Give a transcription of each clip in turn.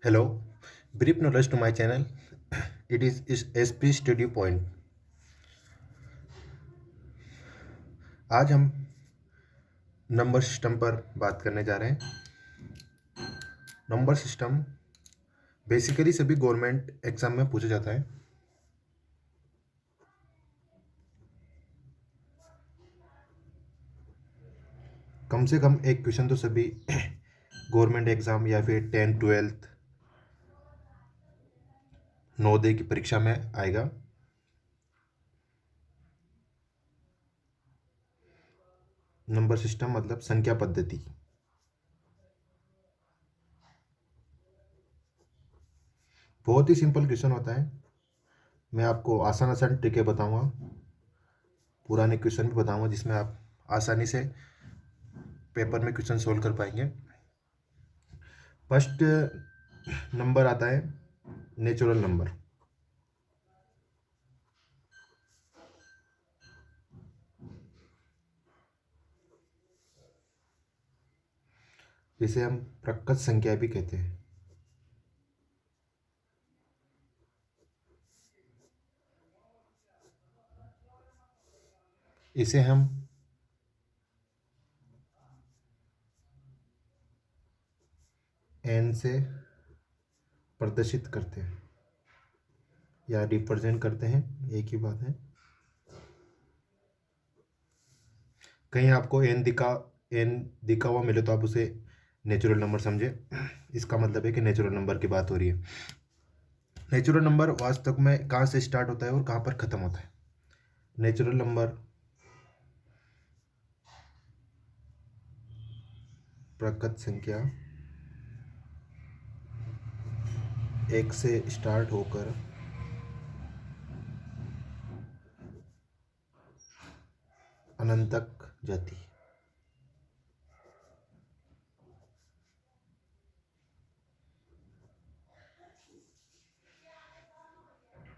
Hello, brief knowledge to my channel. It is SP Studio Point. आज हम number system पर बात करने जा रहे हैं। नंबर सिस्टम बेसिकली सभी गवर्नमेंट एग्जाम में पूछा जाता है। कम से कम एक क्वेश्चन तो सभी गवर्नमेंट एग्जाम या फिर 10th 12th नवोदय की परीक्षा में आएगा। नंबर सिस्टम मतलब संख्या पद्धति। बहुत ही सिंपल क्वेश्चन होता है। मैं आपको आसान आसान ट्रिकें बताऊंगा, पुराने क्वेश्चन भी बताऊंगा जिसमें आप आसानी से पेपर में क्वेश्चन सोल्व कर पाएंगे। फर्स्ट नंबर आता है नेचुरल नंबर। जिसे हम प्रकृत संख्या भी कहते हैं। इसे हम एन से प्रदर्शित करते हैं या रिप्रेजेंट करते हैं, एक ही बात है। कहीं आपको एन दिखा हुआ मिले तो आप उसे नेचुरल नंबर समझे। इसका मतलब है कि नेचुरल नंबर की बात हो रही है। नेचुरल नंबर वास्तव में कहाँ से स्टार्ट होता है और कहाँ पर ख़त्म होता है। नेचुरल नंबर प्रकृत संख्या एक से स्टार्ट होकर अनंत तक जाती है।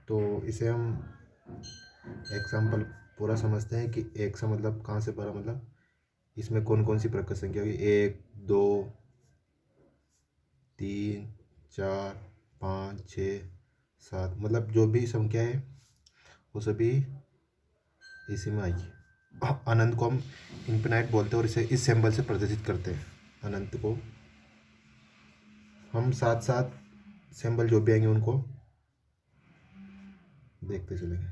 तो इसे हम एग्जाम्पल पूरा समझते हैं कि एक से मतलब कहाँ से पढ़ा, मतलब इसमें कौन कौन सी प्रकृत संख्या होगी। 1 2 3 4 5 6 7, मतलब जो भी संख्या है वो सभी इसी में आएगी। अनंत को हम इन्फिनाइट बोलते हैं और इसे इस सिंबल से प्रदर्शित करते हैं। अनंत को हम साथ साथ सिंबल जो भी आएंगे उनको देखते चलेंगे।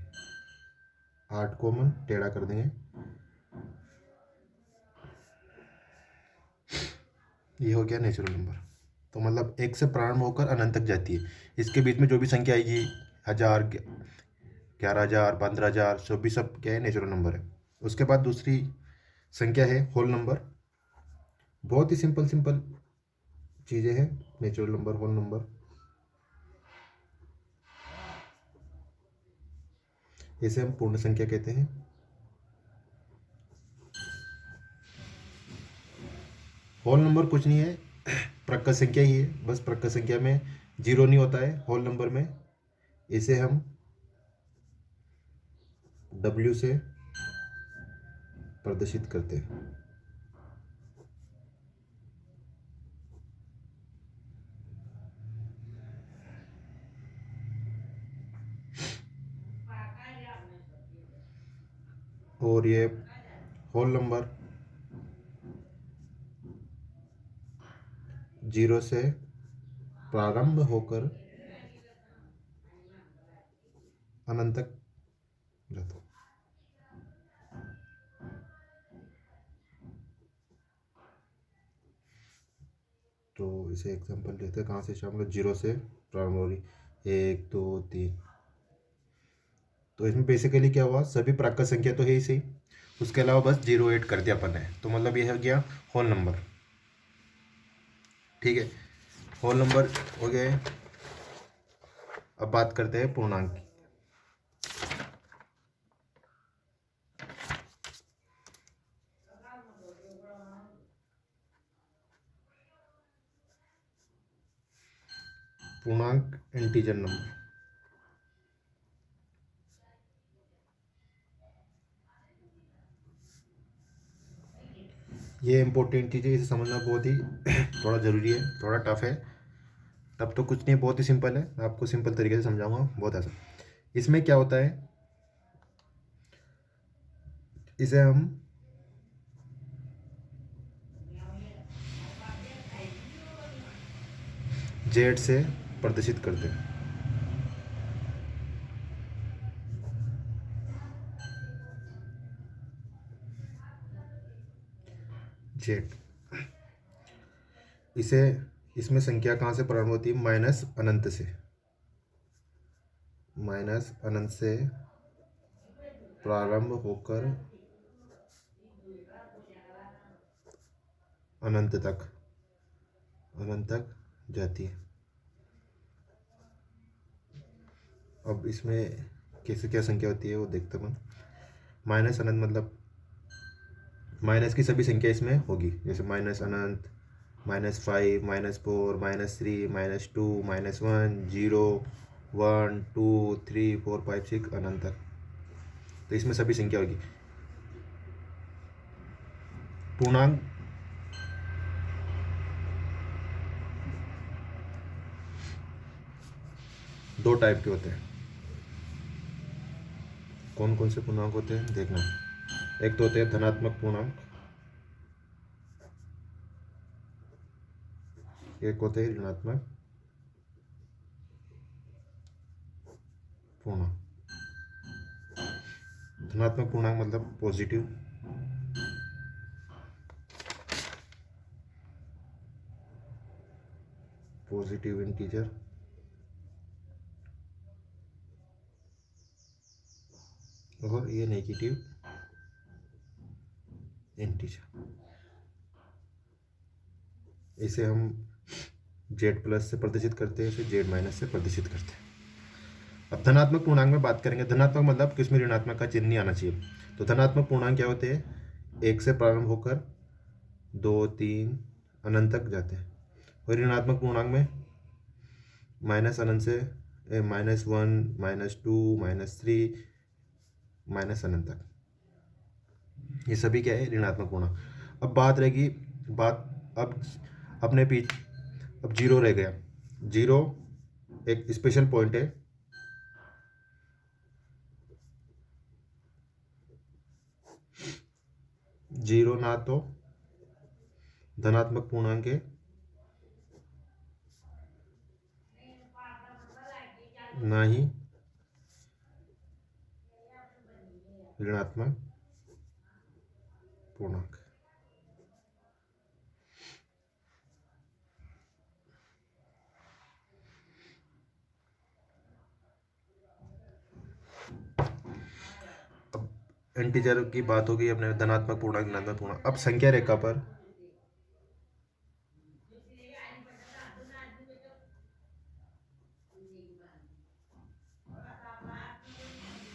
8 को हम टेढ़ा कर देंगे। ये हो गया नेचुरल नंबर। तो मतलब एक से प्रारंभ होकर अनंत तक जाती है। इसके बीच में जो भी संख्या आएगी 1000 11,000 15,000 जो भी सब क्या है नेचुरल नंबर है। उसके बाद दूसरी संख्या है होल नंबर। बहुत ही सिंपल सिंपल चीज़ें हैं। नेचुरल नंबर, होल नंबर, इसे हम पूर्ण संख्या कहते हैं। होल नंबर कुछ नहीं है, प्रकृत संख्या ही है। बस प्रकृत संख्या में जीरो नहीं होता है होल नंबर में। इसे हम W से प्रदर्शित करते हैं। और ये होल नंबर जीरो से प्रारंभ होकर अनंत तक जाता है। तो इसे एग्जांपल लेते हैं। कहाँ से शामिल, जीरो से प्रारंभ हो रही 1 2 3। तो इसमें बेसिकली क्या हुआ, सभी प्राकृत संख्या तो है ही सही, उसके अलावा बस जीरो ऐड कर दिया अपन ने। तो मतलब ये हो गया होल नंबर। ठीक है, होल नंबर हो गए। अब बात करते हैं पूर्णांक की। पूर्णांक इंटीजर नंबर। ये इंपॉर्टेंट चीज़ है, इसे समझना बहुत ही थोड़ा ज़रूरी है, थोड़ा टफ है। तब तो कुछ नहीं, बहुत ही सिंपल है, मैं आपको सिंपल तरीके से समझाऊंगा, बहुत आसान। इसमें क्या होता है, इसे हम जेड से प्रदर्शित करते हैं। जेड, इसे, इसमें संख्या कहाँ से प्रारंभ होती है, माइनस अनंत से, माइनस अनंत से प्रारंभ होकर अनंत तक, अनंत तक जाती है। अब इसमें कैसे क्या संख्या होती है वो देखते हैं। माइनस अनंत मतलब माइनस की सभी संख्या इसमें होगी, जैसे माइनस अनंत, -5, -4, -3, -2, -1, 0, 1, 2, 3, 4, 5, 6 अनंत तक, तो इसमें सभी संख्या होगी। पूर्णांक दो टाइप के होते हैं। कौन कौन से पूर्णांक होते हैं देखना। एक तो होते हैं धनात्मक पूर्णांक, एक होते हैं ऋणात्मक पूर्णांक। धनात्मक पूर्णांक मतलब पॉजिटिव, पॉजिटिव इंटीजर, और ये नेगेटिव इंटीजर। इसे हम जेड प्लस से प्रदर्शित करते हैं, इसे जेड माइनस से प्रदर्शित करते हैं। अब धनात्मक पूर्णांक में बात करेंगे। धनात्मक मतलब किसमें ऋणात्मक का चिन्ह नहीं आना चाहिए। तो धनात्मक पूर्णांक क्या होते हैं, एक से प्रारंभ होकर 2, 3 अनंत तक जाते हैं। और ऋणात्मक पूर्णांक में माइनस अनंत से -1, -2, -3 माइनस अनंत तक, ये सभी क्या है, ऋणात्मक पूर्णांक। अब बात रहेगी, बात अब अपने पीछ अब जीरो रह गया। जीरो एक स्पेशल पॉइंट है, जीरो ना तो धनात्मक पूर्णांक है, ना ही ऋणात्मक पूर्णांक। अब इंटीजर की बात होगी अपने, धनात्मक पूर्णांक, ऋणात्मक पूर्णांक। अब संख्या रेखा पर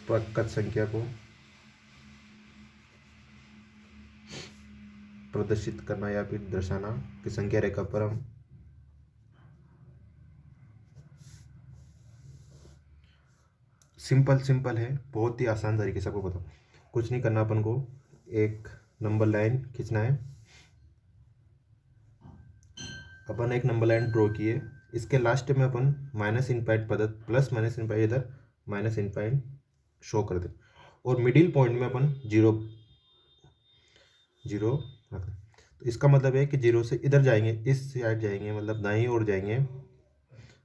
प्रकट संख्या को प्रदर्शित करना या फिर दर्शाना कि संख्या रेखा पर हम सिंपल है, बहुत ही आसान तरीके से आपको बताओ। कुछ नहीं करना, अपन को एक नंबर लाइन खींचना है। अपन एक नंबर लाइन ड्रॉ किए, इसके लास्ट में अपन माइनस इनफाइनाइट पद्धत, प्लस माइनस इनफाइनाइट, इधर माइनस इनफाइनाइट शो कर दे, और मिडिल पॉइंट में अपन जीरो जीरो रख दें। तो इसका मतलब है कि जीरो से इधर जाएंगे, इस साइड जाएंगे, मतलब दाईं ओर जाएंगे,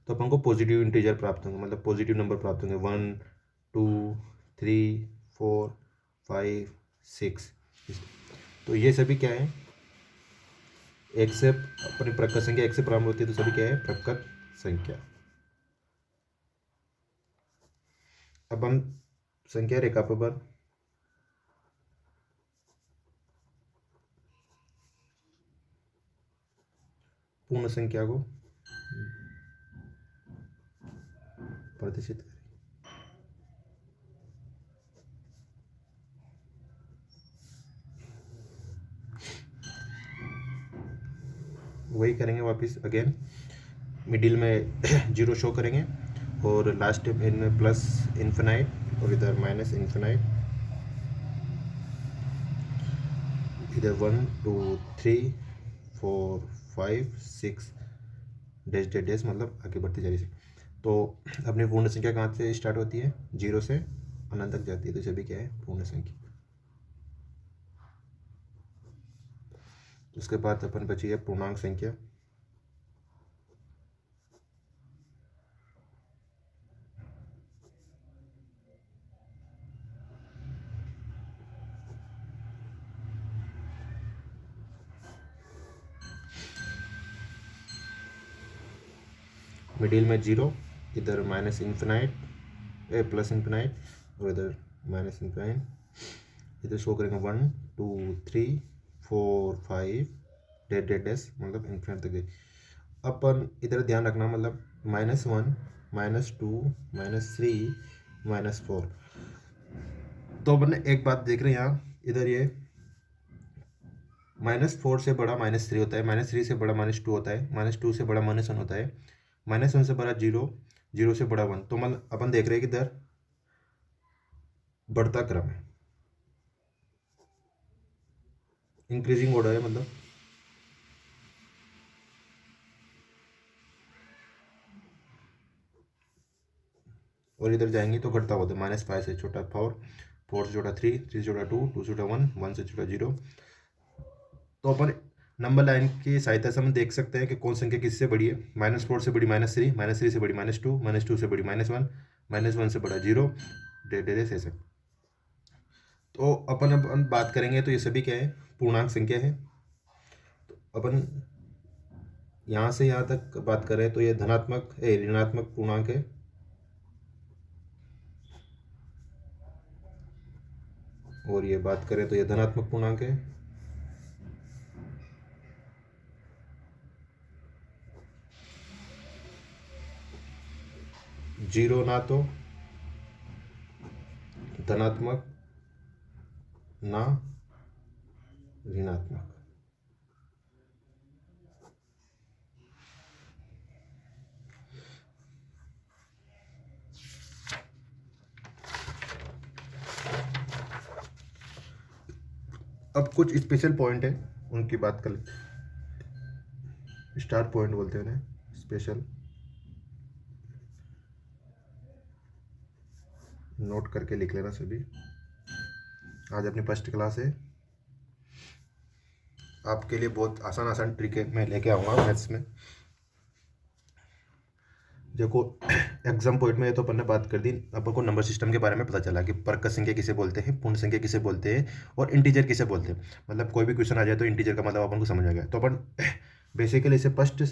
तो अपन को पॉजिटिव इंटीजर प्राप्त होंगे, मतलब पॉजिटिव नंबर प्राप्त होंगे। 1, 2, 3, 4, 5, 6। तो ये सभी क्या है, एक से अपनी प्रकट संख्या एक से प्रारंभ होती है, तो सभी क्या है, प्रकट संख्या। अब हम संख्या रेखा पर पूर्ण संख्या को प्रदर्शित करें। वही करेंगे वापस अगेन, मिडिल में जीरो शो करेंगे, और लास्ट में प्लस इन्फिनाइट, और इधर माइनस इन्फिनाइट, इधर 1, 2, 3, 4, 5, 6, डैश डैश डैश मतलब आगे बढ़ती जा रही है। तो अपनी पूर्ण संख्या कहाँ से स्टार्ट होती है? 0 से अनंत तक जाती है, तो सभी क्या है? पूर्ण संख्या। उसके बाद अपन बची है पूर्णांक संख्या। मिडिल में 0, इधर माइनस इन्फिनाइट प्लस इन्फिनाइट, और इधर माइनस इन्फिनाइट। इधर शो करेंगे 1 2 3 4 5 डेड डेड डैश मतलब इन्फिनाइट तक गई। अपन इधर ध्यान रखना, मतलब -1 -2 -3 -4। तो अपन एक बात देख रहे हैं यहाँ, इधर ये -4 से बड़ा -3 होता है, -3 से बड़ा -2 होता है, -2 से बड़ा -1 होता है, -1 से बड़ा 0, 0 से बड़ा 1। तो मतलब अपन देख रहे हैं कि इधर बढ़ता क्रम है, इंक्रीजिंग ऑर्डर है मतलब। और इधर जाएंगे तो घटता होता है, -5 से छोटा 4, 4 से छोटा 3, 3 से छोटा 2, 2 से छोटा 1, 1 से छोटा 0। तो अपन नंबर लाइन की सहायता से हम देख सकते हैं कि कौन संख्या किससे बड़ी है। -4 से बड़ी -3, -3 से बड़ी -2, -2 से बड़ी -1, -1 से बड़ा 0, डेढ़ से ऐसे। तो अपन बात करेंगे तो ये सभी क्या है? पूर्णांक संख्या है। तो अपन यहाँ से यहाँ तक बात करें तो ये धनात्मक ऋणात्मक पूर्णांक है। और ये बात करें तो ये धनात्मक पूर्णांक है। जीरो ना तो धनात्मक ना ऋणात्मक। अब कुछ स्पेशल पॉइंट है, उनकी बात कर लेते। स्टार पॉइंट बोलते हैं उन्हें, स्पेशल। नोट करके लिख लेना सभी। आज अपनी फर्स्ट क्लास है, आपके लिए बहुत आसान आसान ट्रिक है मैं लेके आऊँगा मैथ्स में। देखो एग्जाम पॉइंट में तो अपन ने बात कर दी, अपन को नंबर सिस्टम के बारे में पता चला कि परक संख्या किसे बोलते हैं, पूर्ण संख्या किसे बोलते हैं, और इंटीजर किसे बोलते हैं। मतलब कोई भी क्वेश्चन आ जाए तो इंटीजर का मतलब अपन को समझ आ गया। तो अपन बेसिकली इसे फर्स्ट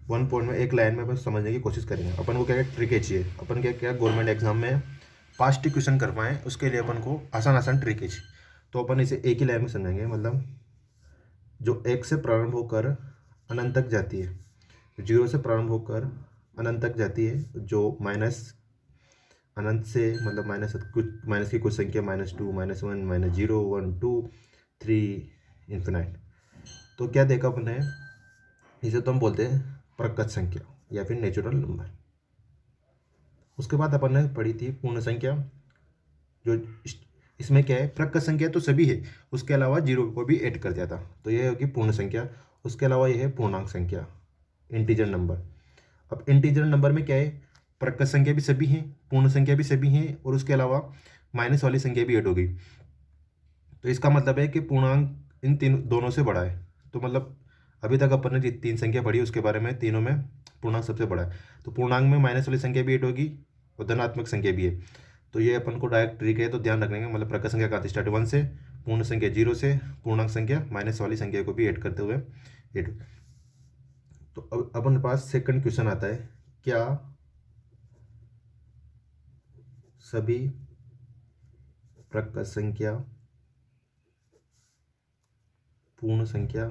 1 पॉइंट में एक लाइन में अपन समझने की कोशिश करेंगे। अपन को क्या ट्रिक चाहिए, अपन क्या क्या गवर्नमेंट एग्जाम में पास्ट क्वेश्चन कर पाएँ, उसके लिए अपन को आसान आसान ट्रिक चाहिए। तो अपन इसे एक ही लाइन में समझेंगे, मतलब जो 1 से प्रारंभ होकर अनंत तक जाती है, 0 से प्रारंभ होकर अनंत तक जाती है, जो माइनस अनंत से मतलब माइनस की कुछ संख्या -2 -1 -0 1 2 3 इन्फिनाइट। तो क्या देखा अपने, इसे तो हम बोलते हैं प्रकट संख्या या फिर नेचुरल नंबर। उसके बाद अपन ने पढ़ी थी पूर्ण संख्या, जो इसमें क्या है, प्रकट संख्या तो सभी है, उसके अलावा 0 को भी ऐड कर दिया था, तो यह होगी पूर्ण संख्या। उसके अलावा यह है पूर्णांक संख्या, इंटीजर नंबर। अब इंटीजर नंबर में क्या है, प्रकट संख्या भी सभी हैं, पूर्ण संख्या भी सभी हैं, और उसके अलावा माइनस वाली संख्या भी ऐड होगी। तो इसका मतलब है कि पूर्णांक इन तीन दोनों से बड़ा है। तो मतलब अभी तक अपन ने जितनी 3 संख्या पढ़ी उसके बारे में, तीनों में पूर्णांक सबसे बड़ा है। तो पूर्णांक में माइनस वाली संख्या भी ऐड होगी और धनात्मक संख्या भी है। तो ये अपन को डायरेक्ट ट्रिक है, तो ध्यान रखने का, मतलब प्रकट संख्या कहाँ स्टार्ट 1 से, पूर्ण संख्या 0 से, पूर्णांक संख्या माइनस वाली संख्या को भी ऐड करते हुए 8। तो अब अपन पास सेकंड क्वेश्चन आता है, क्या सभी प्रकट संख्या पूर्ण संख्या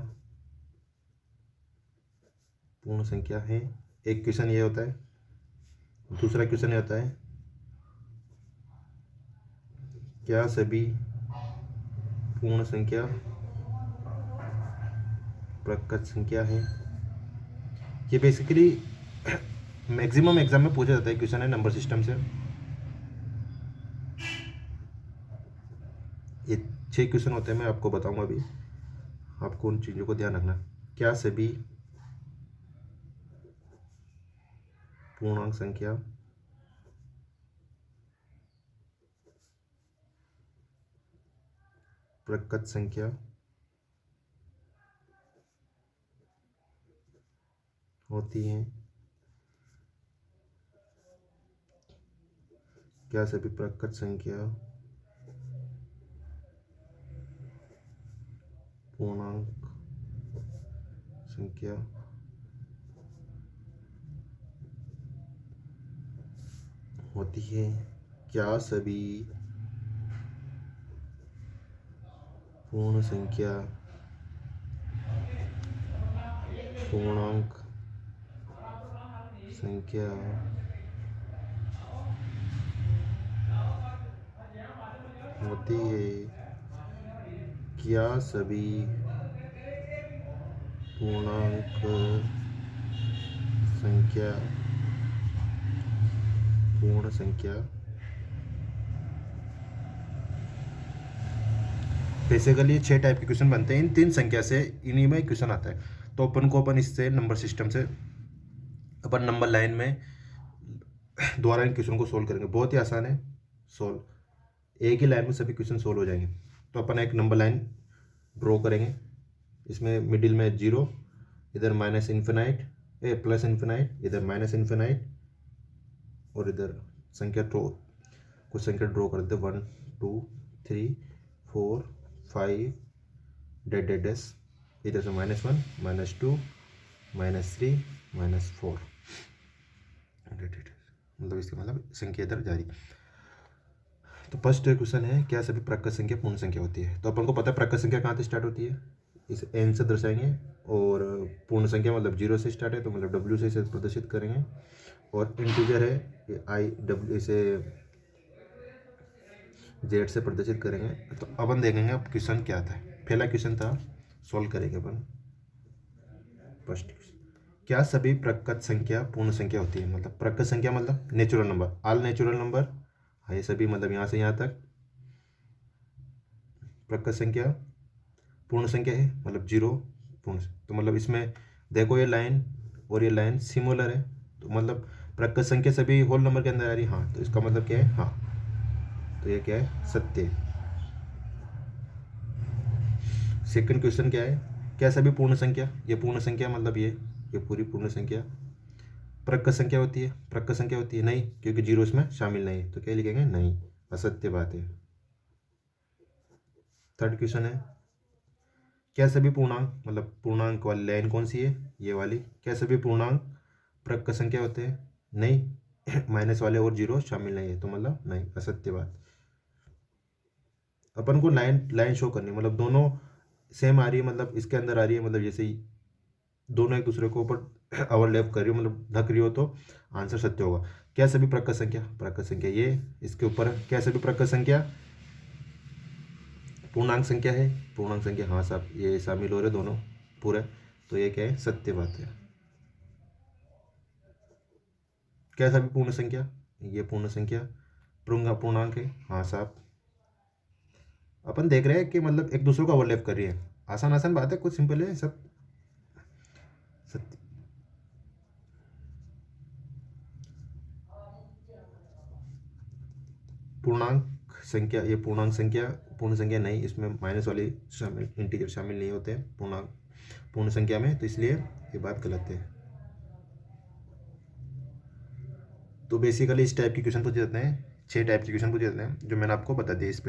है? एक क्वेश्चन ये होता है। दूसरा क्वेश्चन ये होता है, क्या सभी पूर्ण संख्या प्रकट संख्या है? ये बेसिकली मैक्सिमम एग्जाम में पूछा जाता है क्वेश्चन है नंबर सिस्टम से। ये 6 क्वेश्चन होते हैं, मैं आपको बताऊंगा अभी, आपको उन चीज़ों को ध्यान रखना। क्या सभी पूर्णांक संख्या प्रकृत संख्या होती हैं। क्या सभी प्रकृत संख्या पूर्णांक संख्या होती है? क्या सभी पूर्ण संख्या पूर्णांक संख्या होती है? क्या सभी पूर्णांक संख्या पूर्ण संख्या बेसिकली 6 टाइप के क्वेश्चन बनते हैं इन 3 संख्या से, इन्हीं में क्वेश्चन आता है। तो अपन इससे नंबर सिस्टम से अपन नंबर लाइन में द्वारा इन क्वेश्चन को सोल्व करेंगे। बहुत ही आसान है सोल्व, एक ही लाइन में सभी क्वेश्चन सोल्व हो जाएंगे। तो अपन एक नंबर लाइन ड्रॉ करेंगे, इसमें मिडिल में 0, इधर माइनस इन्फिनाइट प्लस इन्फिनाइट, इधर माइनस इन्फिनाइट, और इधर संख्या कुछ संख्या ड्रॉ कर देते 1 2 3 4 5 डैश, इधर से -1 -2 -3 -4, मतलब इसका मतलब संख्या इधर जारी। तो फर्स्ट क्वेश्चन है, क्या सभी प्रकृत संख्या पूर्ण संख्या होती है? तो अपन को पता है प्रकृत संख्या कहाँ से स्टार्ट होती है, इस n से दर्शाएंगे, और पूर्ण संख्या मतलब 0 से स्टार्ट है, तो मतलब w से इसे प्रदर्शित करेंगे, और इंटीजर है ये w इसे z से प्रदर्शित करेंगे। तो अपन देखेंगे अब क्वेश्चन क्या आता है। पहला क्वेश्चन था, सॉल्व करेंगे अपन। फर्स्ट, क्या सभी प्रकृत संख्या पूर्ण संख्या होती है? मतलब प्रकृत संख्या मतलब natural number, all natural number, हाँ ये सभी मतलब यहाँ से यहाँ तक प्रकृत संख्या पूर्ण संख्या है, मतलब 0 पूर्ण। तो मतलब इसमें देखो ये लाइन और ये लाइन सिमिलर है, तो मतलब प्रकृत संख्या सभी होल नंबर के अंदर आ रही है। हाँ, तो इसका मतलब क्या है? हाँ, तो ये क्या है? सत्य। सेकंड क्वेश्चन क्या है, क्या सभी पूर्ण संख्या, ये पूर्ण संख्या मतलब ये पूरी पूर्ण संख्या प्रकृत संख्या होती है? प्रकृत संख्या होती है? नहीं, क्योंकि 0 इसमें शामिल नहीं है, तो क्या लिखेंगे? नहीं, असत्य बात है। थर्ड क्वेश्चन है, क्या सभी पूर्णांक, मतलब पूर्णांक वाली लाइन कौन सी है? ये वाली। क्या सभी पूर्णांक प्रकृत संख्या होते हैं? नहीं, माइनस वाले और 0 शामिल नहीं है, तो मतलब नहीं, असत्य बात। अपन को लाइन शो करनी, मतलब दोनों सेम आ रही है, मतलब इसके अंदर आ रही है, मतलब जैसे ही दोनों एक दूसरे के ऊपर ओवरलैप कर रही हो, मतलब ढक रही हो, तो आंसर सत्य होगा। क्या सभी प्रकृत संख्या ये इसके ऊपर है। क्या सभी प्रकृत संख्या पूर्णांक संख्या है? पूर्णांक संख्या, हाँ साहब, ये शामिल हो रहे दोनों पूरे, तो ये क्या है? सत्य बात है। क्या सभी पूर्ण संख्या, ये पूर्ण संख्या पूर्णांक है? हाँ साहब। अपन देख रहे हैं कि मतलब एक दूसरे को ओवरलैप कर रही है, आसान बात है, कुछ सिंपल है सब। सत्य। पूर्णांक संख्या, ये पूर्णांक संख्या पूर्ण संख्या नहीं, इसमें माइनस वाली शामिल, इंटीजर शामिल नहीं होते हैं पूर्ण संख्या में, तो इसलिए ये बात गलत है। तो बेसिकली इस टाइप के क्वेश्चन पूछे जाते हैं, 6 टाइप के क्वेश्चन पूछे जाते हैं, जो मैंने आपको बता दिया इस